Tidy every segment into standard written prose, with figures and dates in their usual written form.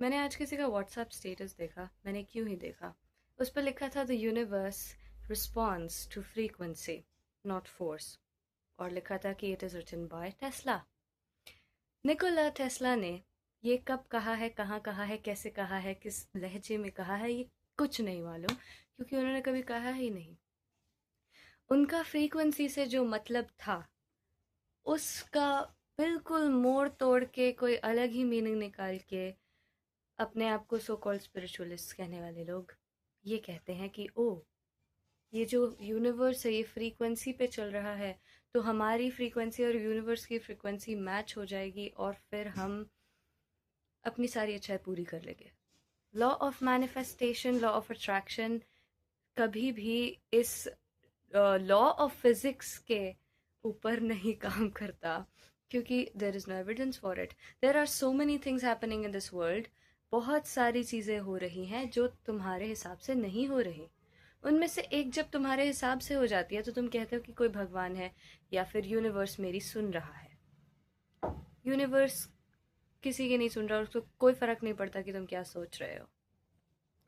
मैंने आज किसी का व्हाट्सएप स्टेटस देखा। मैंने क्यों ही देखा। उस पर लिखा था the universe responds to frequency not force. और लिखा था कि it is written by Tesla. Nikola Tesla ने ये कब कहा है, कहाँ कहा है, कैसे कहा है, किस लहजे में कहा है, ये कुछ नहीं मालूम, क्योंकि उन्होंने कभी कहा ही नहीं। उनका फ्रीक्वेंसी से जो मतलब था उसका बिल्कुल मोड़ तोड़ के कोई अलग ही मीनिंग निकाल के अपने आप को सो कॉल्ड स्पिरिचुअलिस्ट कहने वाले लोग ये कहते हैं कि ओ, ये जो यूनिवर्स है ये फ्रीक्वेंसी पे चल रहा है, तो हमारी फ्रीक्वेंसी और यूनिवर्स की फ्रीक्वेंसी मैच हो जाएगी और फिर हम अपनी सारी इच्छाएं पूरी कर लेंगे। Law of manifestation, law of attraction कभी भी इस लॉ ऑफ फिजिक्स के ऊपर नहीं काम करता, क्योंकि there is no evidence for it. There are so many things happening in this world. बहुत सारी चीज़ें हो रही हैं जो तुम्हारे हिसाब से नहीं हो रही। उनमें से एक जब तुम्हारे हिसाब से हो जाती है तो तुम कहते हो कि कोई भगवान है या फिर यूनिवर्स मेरी सुन रहा है। यूनिवर्स किसी की नहीं सुन रहा, उसको कोई फर्क नहीं पड़ता कि तुम क्या सोच रहे हो।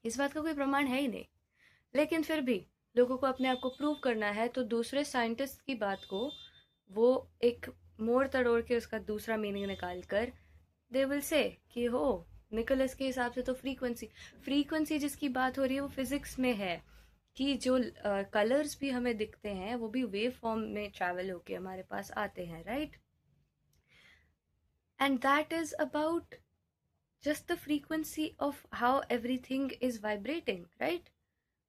इस बात का कोई प्रमाण है ही नहीं। लेकिन फिर भी लोगों को अपने आप को प्रूव करना है, तो दूसरे साइंटिस्ट की बात को वो एक मोड़ तड़ोड़ के उसका दूसरा मीनिंग निकाल कर दे विल से कि हो, निकोलस के हिसाब से तो फ्रीक्वेंसी फ्रीक्वेंसी जिसकी बात हो रही है वो फिजिक्स में है कि जो कलर्स भी हमें दिखते हैं वो भी वेव फॉर्म में ट्रैवल होके हमारे पास आते हैं, right? And that is about just the frequency of how everything is vibrating, right?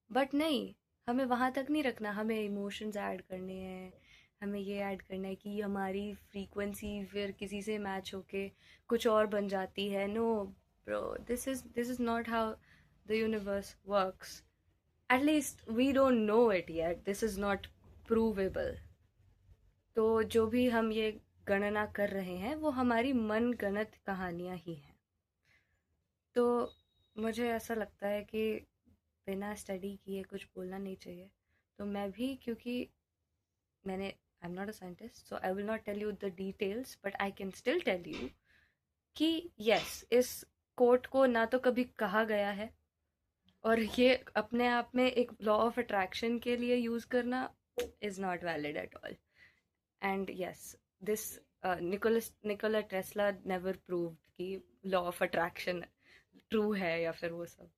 But नहीं, हमें वहां तक नहीं रखना। हमें इमोशंस ऐड करने हैं, हमें ये ऐड करना है कि हमारी फ्रीक्वेंसी फिर किसी से मैच होके कुछ और बन जाती है। No bro, this is not how the universe works. At least we don't know it yet, this is not provable. तो जो भी हम ये गणना कर रहे हैं वो हमारी मन गणत कहानियां ही हैं। तो मुझे ऐसा लगता है कि बिना स्टडी किए कुछ बोलना नहीं चाहिए। तो मैं भी, क्योंकि मैंने I am not a scientist, so I will not tell you the details, but I can still tell you कि यस, इस कोट को ना तो कभी कहा गया है, और ये अपने आप में एक लॉ ऑफ अट्रैक्शन के लिए यूज करना is not valid at all. And yes, this Nikola Tesla never proved कि लॉ ऑफ अट्रैक्शन ट्रू है या फिर वो सब।